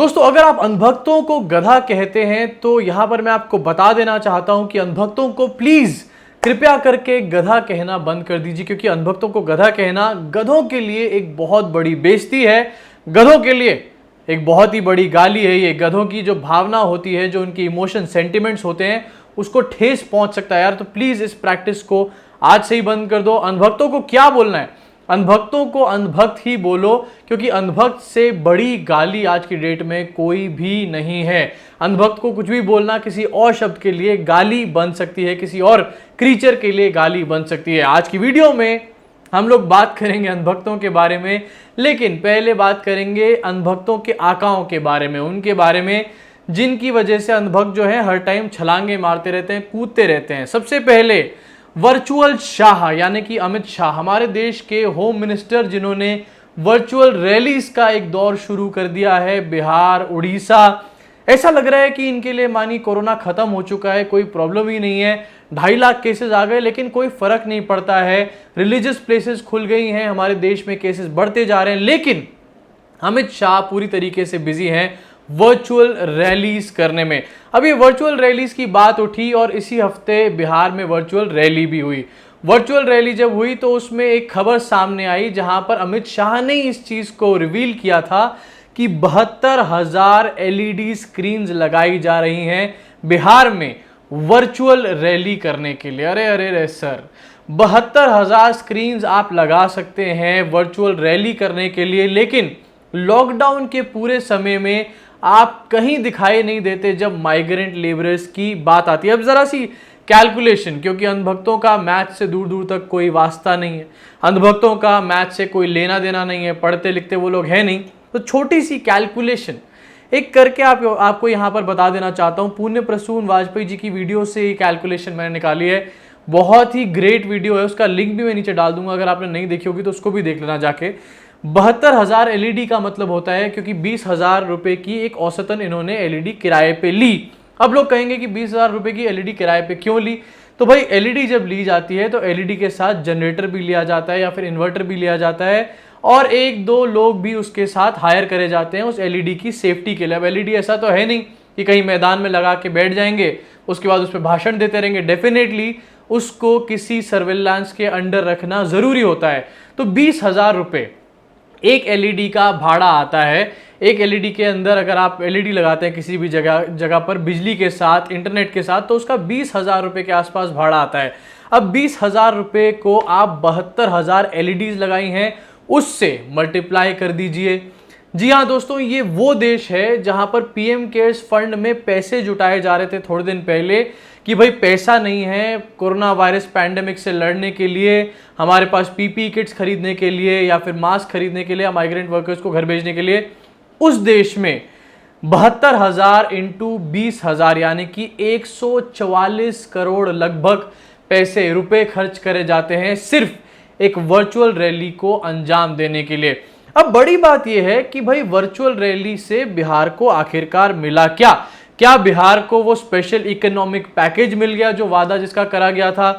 दोस्तों, अगर आप अंधभक्तों को गधा कहते हैं तो यहां पर मैं आपको बता देना चाहता हूं कि अंधभक्तों को प्लीज कृपया करके गधा कहना बंद कर दीजिए, क्योंकि अंधभक्तों को गधा कहना गधों के लिए एक बहुत बड़ी बेइज्जती है। गधों के लिए एक बहुत ही बड़ी गाली है। ये गधों की जो भावना होती है, जो उनकी इमोशन सेंटिमेंट्स होते हैं, उसको ठेस पहुंच सकता है यार। तो प्लीज इस प्रैक्टिस को आज से ही बंद कर दो। अंधभक्तों को क्या बोलना है, अंधभक्तों को अंधभक्त ही बोलो, क्योंकि अंधभक्त से बड़ी गाली आज की डेट में कोई भी नहीं है। अंधभक्त को कुछ भी बोलना किसी और शब्द के लिए गाली बन सकती है, किसी और क्रीचर के लिए गाली बन सकती है। आज की वीडियो में हम लोग बात करेंगे अंधभक्तों के बारे में, लेकिन पहले बात करेंगे अंधभक्तों के आकाओं के बारे में, उनके बारे में जिनकी वजह से अंधभक्त जो है हर टाइम छलांगे मारते रहते हैं, कूदते रहते हैं। सबसे पहले वर्चुअल शाह यानी कि अमित शाह, हमारे देश के होम मिनिस्टर, जिन्होंने वर्चुअल रैलीज का एक दौर शुरू कर दिया है। बिहार, उड़ीसा, ऐसा लग रहा है कि इनके लिए मानी कोरोना खत्म हो चुका है, कोई प्रॉब्लम ही नहीं है। 2.5 लाख केसेस आ गए, लेकिन कोई फर्क नहीं पड़ता है। रिलीजियस प्लेसेस खुल गई हैं, हमारे देश में केसेस बढ़ते जा रहे हैं, लेकिन अमित शाह पूरी तरीके से बिजी हैं वर्चुअल रैलीज करने में। अभी वर्चुअल रैलीज की बात उठी और इसी हफ्ते बिहार में वर्चुअल रैली भी हुई। वर्चुअल रैली जब हुई तो उसमें एक खबर सामने आई, जहां पर अमित शाह ने इस चीज को रिवील किया था कि 72,000 एलईडी स्क्रीन्स लगाई जा रही हैं बिहार में वर्चुअल रैली करने के लिए। अरे अरे अरे सर, 72,000 स्क्रीन्स आप लगा सकते हैं वर्चुअल रैली करने के लिए, लेकिन लॉकडाउन के पूरे समय में आप कहीं दिखाई नहीं देते जब माइग्रेंट लेबरर्स की बात आती है। अब जरा सी कैलकुलेशन, क्योंकि अंधभक्तों का मैथ से दूर दूर तक कोई वास्ता नहीं है, अंधभक्तों का मैथ से कोई लेना देना नहीं है, पढ़ते लिखते वो लोग हैं नहीं। तो छोटी सी कैलकुलेशन एक करके आपको यहाँ पर बता देना चाहता हूँ। पुण्य प्रसून वाजपेयी जी की वीडियो से ये कैलकुलेशन मैंने निकाली है। बहुत ही ग्रेट वीडियो है, उसका लिंक भी मैं नीचे डाल दूंगा, अगर आपने नहीं देखी होगी तो उसको भी देख लेना जाके। 72,000 एलईडी का मतलब होता है, क्योंकि 20,000 रुपए की एक औसतन इन्होंने एलईडी किराए पे ली। अब लोग कहेंगे कि 20,000 रुपए की एलईडी किराए पे क्यों ली? तो भाई एलईडी जब ली जाती है तो एलईडी के साथ जनरेटर भी लिया जाता है या फिर इन्वर्टर भी लिया जाता है, और 1-2 लोग भी उसके साथ हायर करे जाते हैं उस एलईडी की सेफ्टी के लिए। अब एलईडी ऐसा तो है नहीं कि कहीं मैदान में लगा के बैठ जाएंगे, उसके बाद उस पर भाषण देते रहेंगे। डेफिनेटली उसको किसी सर्विलांस के अंडर रखना जरूरी होता है। तो 20,000 रुपए एक एलईडी का भाड़ा आता है। एक एलईडी के अंदर अगर आप एलईडी लगाते हैं किसी भी जगह पर बिजली के साथ, इंटरनेट के साथ, तो उसका 20,000 रुपए के आसपास भाड़ा आता है। अब 20,000 रुपए को आप 72,000 एलईडीज लगाई हैं, उससे मल्टीप्लाई कर दीजिए। जी हाँ दोस्तों, ये वो देश है जहां पर पीएम केयर्स फंड में पैसे जुटाए जा रहे थे थोड़े दिन पहले कि भाई पैसा नहीं है कोरोना वायरस पैंडेमिक से लड़ने के लिए, हमारे पास पीपी किट्स खरीदने के लिए या फिर मास्क खरीदने के लिए, माइग्रेंट वर्कर्स को घर भेजने के लिए। उस देश में 72,000 इंटू 20,000 यानी कि 144 करोड़ लगभग रुपए खर्च करे जाते हैं सिर्फ एक वर्चुअल रैली को अंजाम देने के लिए। अब बड़ी बात यह है कि भाई वर्चुअल रैली से बिहार को आखिरकार मिला क्या? क्या बिहार को वो स्पेशल इकोनॉमिक पैकेज मिल गया जो वादा जिसका करा गया था?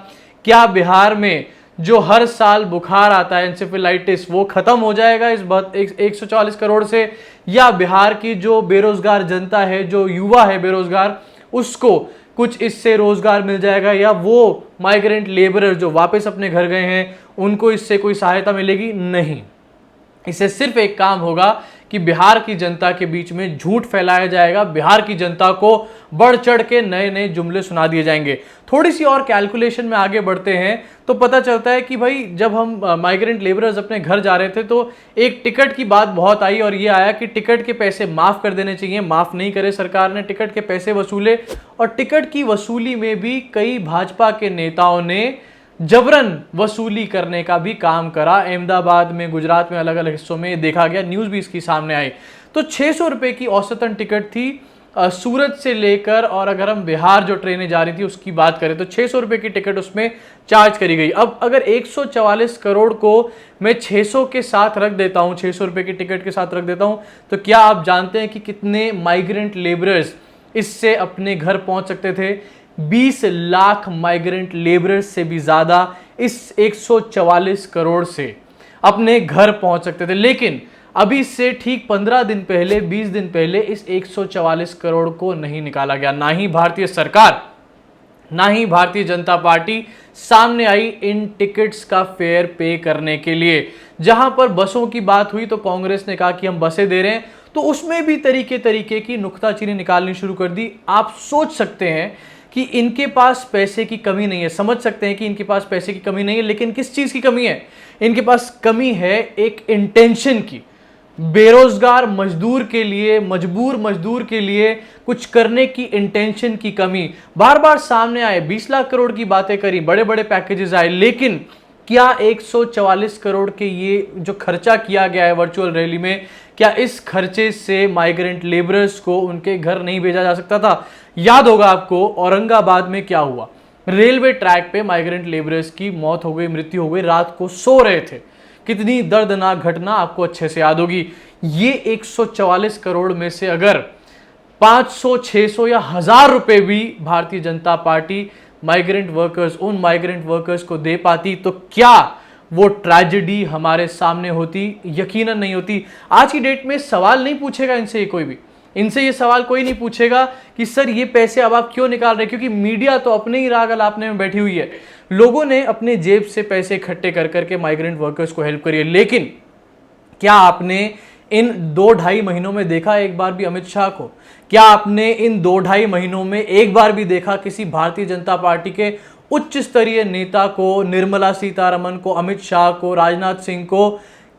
क्या बिहार में जो हर साल बुखार आता है, एंसेफेलाइटिस, वो खत्म हो जाएगा इस 140 करोड़ से? या बिहार की जो बेरोजगार जनता है, जो युवा है बेरोजगार, उसको कुछ इससे रोजगार मिल जाएगा? या वो माइग्रेंट लेबरर जो वापस अपने घर गए हैं, उनको इससे कोई सहायता मिलेगी? नहीं। इससे सिर्फ एक काम होगा कि बिहार की जनता के बीच में झूठ फैलाया जाएगा, बिहार की जनता को बढ़ चढ़ के नए नए जुमले सुना दिए जाएंगे। थोड़ी सी और कैलकुलेशन में आगे बढ़ते हैं तो पता चलता है कि भाई जब हम माइग्रेंट लेबरर्स अपने घर जा रहे थे तो एक टिकट की बात बहुत आई, और ये आया कि टिकट के पैसे माफ कर देने चाहिए। माफ नहीं करे सरकार ने, टिकट के पैसे वसूले, और टिकट की वसूली में भी कई भाजपा के नेताओं ने जबरन वसूली करने का भी काम करा। अहमदाबाद में, गुजरात में, अलग अलग हिस्सों में देखा गया, न्यूज भी इसकी सामने आई। तो 600 रुपए की औसतन टिकट थी सूरत से लेकर, और अगर हम बिहार जो ट्रेनें जा रही थी उसकी बात करें तो 600 रुपए की टिकट उसमें चार्ज करी गई। अब अगर 144 करोड़ को मैं 600 के साथ रख देता हूं, 600 रुपए की टिकट के साथ रख देता हूं, तो क्या आप जानते हैं कि कितने माइग्रेंट लेबरर्स इससे अपने घर पहुंच सकते थे? 20 लाख माइग्रेंट लेबरर्स से भी ज्यादा इस 144 करोड़ से अपने घर पहुंच सकते थे। लेकिन अभी से ठीक 15 दिन पहले, 20 दिन पहले इस 144 करोड़ को नहीं निकाला गया। ना ही भारतीय सरकार, ना ही भारतीय जनता पार्टी सामने आई इन टिकट्स का फेयर पे करने के लिए। जहां पर बसों की बात हुई तो कांग्रेस ने कहा कि हम बसें दे रहे हैं, तो उसमें भी तरीके तरीके की नुक्ताचीनी निकालनी शुरू कर दी। आप सोच सकते हैं कि इनके पास पैसे की कमी नहीं है, समझ सकते हैं कि इनके पास पैसे की कमी नहीं है, लेकिन किस चीज की कमी है? इनके पास कमी है एक इंटेंशन की। बेरोजगार मजदूर के लिए, मजबूर मजदूर के लिए कुछ करने की इंटेंशन की कमी बार बार सामने आए। 20 लाख करोड़ की बातें करी, बड़े बड़े पैकेजेस आए, लेकिन क्या 144 करोड़ के ये जो खर्चा किया गया है वर्चुअल रैली में, क्या इस खर्चे से माइग्रेंट लेबरर्स को उनके घर नहीं भेजा जा सकता था? याद होगा आपको औरंगाबाद में क्या हुआ। रेलवे ट्रैक पे माइग्रेंट लेबरर्स की मौत हो गई, मृत्यु हो गई, रात को सो रहे थे। कितनी दर्दनाक घटना आपको अच्छे से याद होगी। ये 144 करोड़ में से अगर 500, 600 या 1000 रुपए भी Bharatiya Janata party migrant workers, उन माइग्रेंट वर्कर्स को दे पाती, तो क्या वो ट्रेजेडी हमारे सामने होती? यकीनन नहीं होती। आज की डेट में सवाल नहीं पूछेगा इनसे कोई भी, इनसे ये सवाल कोई नहीं पूछेगा कि सर ये पैसे अब आप क्यों निकाल रहे हैं, क्योंकि मीडिया तो अपने ही राग अलापने में बैठी हुई है। लोगों ने अपने जेब से पैसे इकट्ठे कर करके माइग्रेंट वर्कर्स को हेल्प करी है, लेकिन क्या आपने इन 2-2.5 महीनों में देखा एक बार भी अमित शाह को? क्या आपने इन 2-2.5 महीनों में एक बार भी देखा किसी भारतीय जनता पार्टी के उच्च स्तरीय नेता को, निर्मला सीतारमण को, अमित शाह को, राजनाथ सिंह को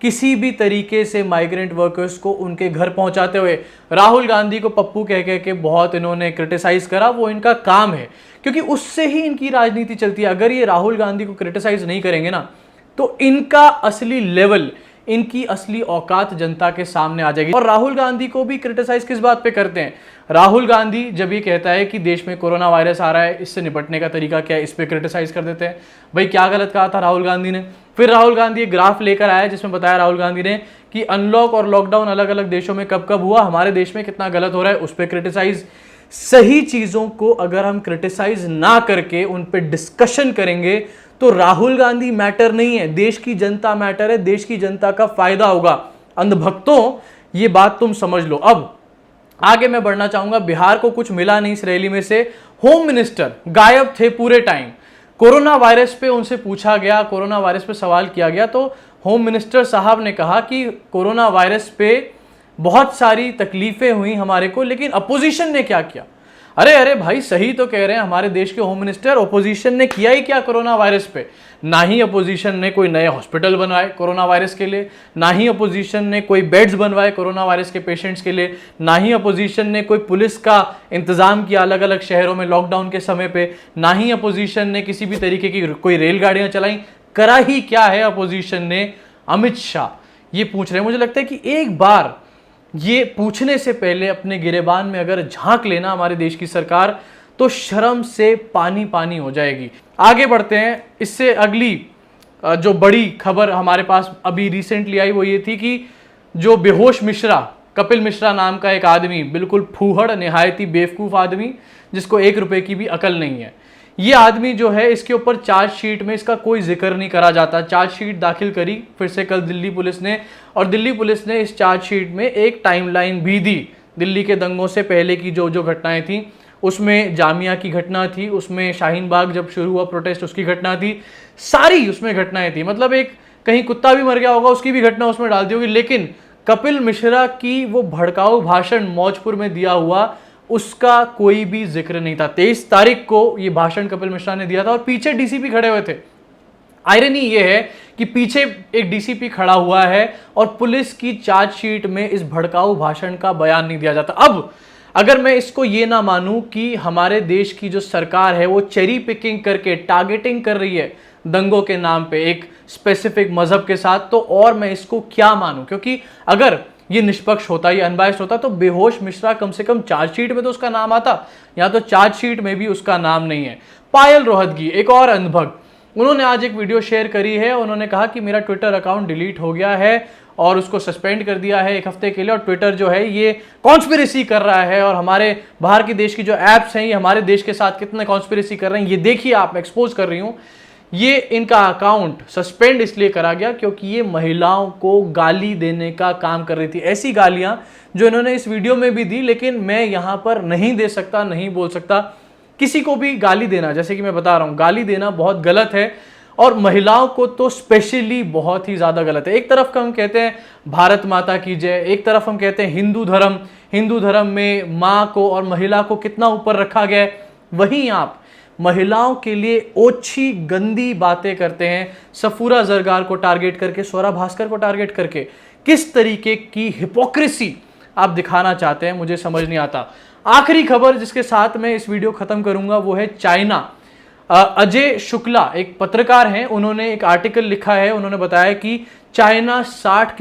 किसी भी तरीके से माइग्रेंट वर्कर्स को उनके घर पहुंचाते हुए? राहुल गांधी को पप्पू कह कह के बहुत इन्होंने क्रिटिसाइज करा, वो इनका काम है, क्योंकि उससे ही इनकी राजनीति चलती है। अगर ये राहुल गांधी को क्रिटिसाइज नहीं करेंगे ना, तो इनका असली लेवल, इनकी असली औकात जनता के सामने आ जाएगी। और राहुल गांधी को भी क्रिटिसाइज किस बात पे करते हैं? राहुल गांधी जब ये कहता है कि देश में कोरोना वायरस आ रहा है, इससे निपटने का तरीका क्या है, इस पे क्रिटिसाइज कर देते हैं। भाई क्या गलत कहा था राहुल गांधी ने? फिर राहुल गांधी एक ग्राफ लेकर आया जिसमें बताया राहुल गांधी ने कि अनलॉक और लॉकडाउन अलग अलग देशों में कब कब हुआ, हमारे देश में कितना गलत हो रहा है, उस पर क्रिटिसाइज। सही चीजों को अगर हम क्रिटिसाइज ना करके उन पे डिस्कशन करेंगे तो राहुल गांधी मैटर नहीं है, देश की जनता मैटर है, देश की जनता का फायदा होगा। अंधभक्तों, ये बात तुम समझ लो। अब आगे मैं बढ़ना चाहूंगा। बिहार को कुछ मिला नहीं इस रैली में से। होम मिनिस्टर गायब थे पूरे टाइम। कोरोना वायरस पे उनसे पूछा गया, कोरोना वायरस पे सवाल किया गया, तो होम मिनिस्टर साहब ने कहा कि कोरोना वायरस पे बहुत सारी तकलीफें हुई हमारे को, लेकिन अपोजिशन ने क्या किया? अरे अरे भाई, सही तो कह रहे हैं हमारे देश के होम मिनिस्टर, अपोजिशन ने किया ही क्या कोरोना वायरस पे? ना ही अपोजिशन ने कोई नए हॉस्पिटल बनवाए कोरोना वायरस के लिए, ना ही अपोजिशन ने कोई बेड्स बनवाए कोरोना वायरस के पेशेंट्स के लिए, ना ही अपोजिशन ने कोई पुलिस का इंतजाम किया अलग अलग शहरों में लॉकडाउन के समय पे, ना ही अपोजिशन ने किसी भी तरीके की कोई रेलगाड़ियां चलाई। करा ही क्या है अपोजिशन ने? अमित शाह ये पूछ रहे हैं। मुझे लगता है कि एक बार ये पूछने से पहले अपने गिरेबान में अगर झांक लेना हमारे देश की सरकार, तो शर्म से पानी पानी हो जाएगी। आगे बढ़ते हैं। इससे अगली जो बड़ी खबर हमारे पास अभी रिसेंटली आई वो ये थी कि जो बेहोश मिश्रा, कपिल मिश्रा नाम का एक आदमी, बिल्कुल फूहड़, निहायती बेवकूफ़ आदमी, जिसको 1 रुपए की भी अकल नहीं है, ये आदमी जो है, इसके ऊपर चार्जशीट में इसका कोई जिक्र नहीं करा जाता। चार्जशीट दाखिल करी फिर से कल दिल्ली पुलिस ने, और दिल्ली पुलिस ने इस चार्जशीट में एक टाइमलाइन भी दी। दिल्ली के दंगों से पहले की जो जो घटनाएं थी, उसमें जामिया की घटना थी, उसमें शाहीन बाग जब शुरू हुआ प्रोटेस्ट उसकी घटना थी, सारी उसमें घटनाएं थी। मतलब एक कहीं कुत्ता भी मर गया होगा उसकी भी घटना उसमें डाल दी होगी, लेकिन कपिल मिश्रा की वो भड़काऊ भाषण मौजपुर में दिया हुआ, उसका कोई भी जिक्र नहीं था। 23 तारीख को ये भाषण कपिल मिश्रा ने दिया था और पीछे डीसीपी खड़े हुए थे। आयरनी ये है कि पीछे एक डीसीपी खड़ा हुआ है और पुलिस की चार्जशीट में इस भड़काऊ भाषण का बयान नहीं दिया जाता। अब अगर मैं इसको ये ना मानूं कि हमारे देश की जो सरकार है वो चेरी पिकिंग करके टारगेटिंग कर रही है दंगों के नाम पे एक स्पेसिफिक मजहब के साथ, तो और मैं इसको क्या मानूं? क्योंकि अगर ये निष्पक्ष होता, ये अनबायस्ड होता, तो बेहोश मिश्रा कम से कम चार्जशीट में तो उसका नाम आता। यहाँ तो चार्जशीट में भी उसका नाम नहीं है। पायल रोहतगी, एक और अंधभक्त, उन्होंने आज एक वीडियो शेयर करी है। उन्होंने कहा कि मेरा ट्विटर अकाउंट डिलीट हो गया है और उसको सस्पेंड कर दिया है 1 हफ्ते के लिए, और ट्विटर जो है ये कॉन्स्पिरेसी कर रहा है, और हमारे बाहर के देश की जो ऐप्स हैं ये हमारे देश के साथ कितने कॉन्स्पिरेसी कर रहे हैं ये देखिए आप, एक्सपोज कर रही हूँ। ये इनका अकाउंट सस्पेंड इसलिए करा गया क्योंकि ये महिलाओं को गाली देने का काम कर रही थी। ऐसी गालियां जो इन्होंने इस वीडियो में भी दी, लेकिन मैं यहां पर नहीं दे सकता, नहीं बोल सकता। किसी को भी गाली देना, जैसे कि मैं बता रहा हूं, गाली देना बहुत गलत है और महिलाओं को तो स्पेशली बहुत ही ज्यादा गलत है। एक तरफ हम कहते हैं भारत माता की जय, एक तरफ हम कहते हैं हिंदू धर्म में माँ को और महिला को कितना ऊपर रखा गया है, वहीं आप महिलाओं के लिए ओछी गंदी बातें करते हैं। सफूरा जरगार को टारगेट करके, स्वरा भास्कर को टारगेट करके किस तरीके की हिपोक्रेसी आप दिखाना चाहते हैं, मुझे समझ नहीं आता। आखिरी खबर जिसके साथ मैं इस वीडियो खत्म करूंगा वो है चाइना। अजय शुक्ला एक पत्रकार हैं, उन्होंने एक आर्टिकल लिखा है। उन्होंने बताया कि चाइना 60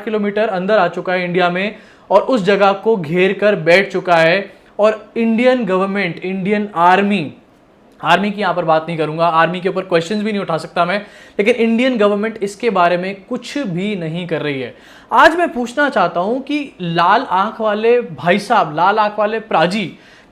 किलोमीटर अंदर आ चुका है इंडिया में और उस जगह को घेर कर बैठ चुका है। और इंडियन गवर्नमेंट, इंडियन आर्मी की यहां पर बात नहीं करूंगा, आर्मी के ऊपर क्वेश्चंस भी नहीं उठा सकता मैं, लेकिन इंडियन गवर्नमेंट इसके बारे में कुछ भी नहीं कर रही है। आज मैं पूछना चाहता हूं कि लाल आंख वाले भाई साहब, लाल आंख वाले प्राजी,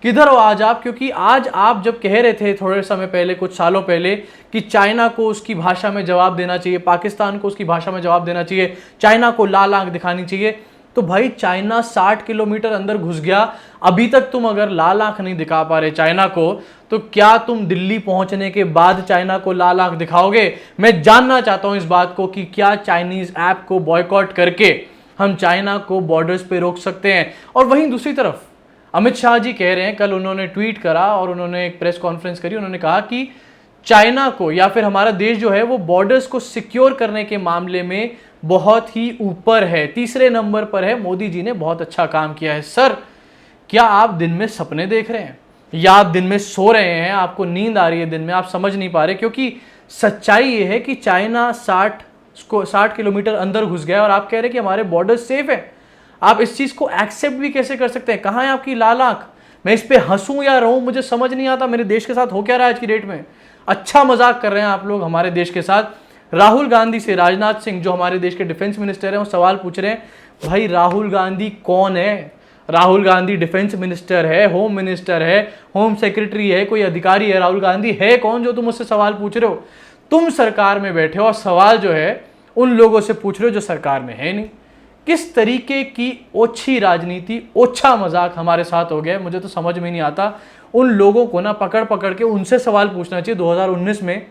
किधर हो आज आप? क्योंकि आज आप जब कह रहे थे थोड़े समय पहले, कुछ सालों पहले, कि चाइना को उसकी भाषा में जवाब देना चाहिए, पाकिस्तान को उसकी भाषा में जवाब देना चाहिए, चाइना को लाल आंख दिखानी चाहिए, तो भाई चाइना 60 किलोमीटर अंदर घुस गया। अभी तक तुम अगर लाल आंख नहीं दिखा पा रहे चाइना को, तो क्या तुम दिल्ली पहुंचने के बाद चाइना को लाल आंख दिखाओगे? मैं जानना चाहता हूं इस बात को कि क्या चाइनीज ऐप को बॉयकॉट करके हम चाइना को बॉर्डर्स पे रोक सकते हैं? और वहीं दूसरी तरफ अमित शाह जी कह रहे हैं, कल उन्होंने ट्वीट करा और उन्होंने एक प्रेस कॉन्फ्रेंस करी, उन्होंने कहा कि चाइना को या फिर हमारा देश जो है वो बॉर्डर्स को सिक्योर करने के मामले में बहुत ही ऊपर है, तीसरे नंबर पर है, मोदी जी ने बहुत अच्छा काम किया है। सर, क्या आप दिन में सपने देख रहे हैं या आप दिन में सो रहे हैं? आपको नींद आ रही है दिन में, आप समझ नहीं पा रहे? क्योंकि सच्चाई ये है कि चाइना 60 किलोमीटर अंदर घुस गया और आप कह रहे हैं कि हमारे बॉर्डर सेफ है। आप इस चीज को एक्सेप्ट भी कैसे कर सकते हैं? कहां है आपकी लाल आंख? मैं इस पे हंसूं या रहूं, मुझे समझ नहीं आता। मेरे देश के साथ हो क्या रहा है आज की डेट में? अच्छा मजाक कर रहे हैं आप लोग हमारे देश के साथ। राहुल गांधी से राजनाथ सिंह, जो हमारे देश के डिफेंस मिनिस्टर हैं, वो सवाल पूछ रहे हैं, भाई राहुल गांधी कौन है? राहुल गांधी डिफेंस मिनिस्टर है, होम मिनिस्टर है, होम सेक्रेटरी है, कोई अधिकारी है? राहुल गांधी है कौन जो तुम उससे सवाल पूछ रहे हो? तुम सरकार में बैठे हो और सवाल जो है उन लोगों से पूछ रहे हो जो सरकार में है नहीं। किस तरीके की ओछी राजनीति, ओछा मजाक हमारे साथ हो गया, मुझे तो समझ में नहीं आता। उन लोगों को ना पकड़ पकड़ के उनसे सवाल पूछना चाहिए 2019 में,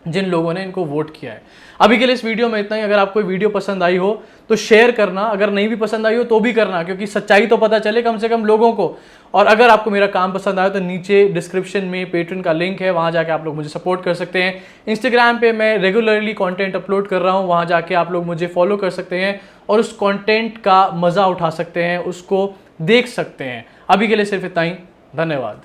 जिन लोगों ने इनको वोट किया है। अभी के लिए इस वीडियो में इतना ही। अगर आपको वीडियो पसंद आई हो तो शेयर करना, अगर नहीं भी पसंद आई हो तो भी करना, क्योंकि सच्चाई तो पता चले कम से कम लोगों को। और अगर आपको मेरा काम पसंद आया तो नीचे डिस्क्रिप्शन में पेट्रेन का लिंक है, वहां जाके आप लोग मुझे सपोर्ट कर सकते हैं। इंस्टाग्राम पे मैं रेगुलरली कंटेंट अपलोड कर रहा हूं, वहां जाके आप लोग मुझे फॉलो कर सकते हैं और उस कंटेंट का मजा उठा सकते हैं, उसको देख सकते हैं। अभी के लिए सिर्फ इतना ही। धन्यवाद।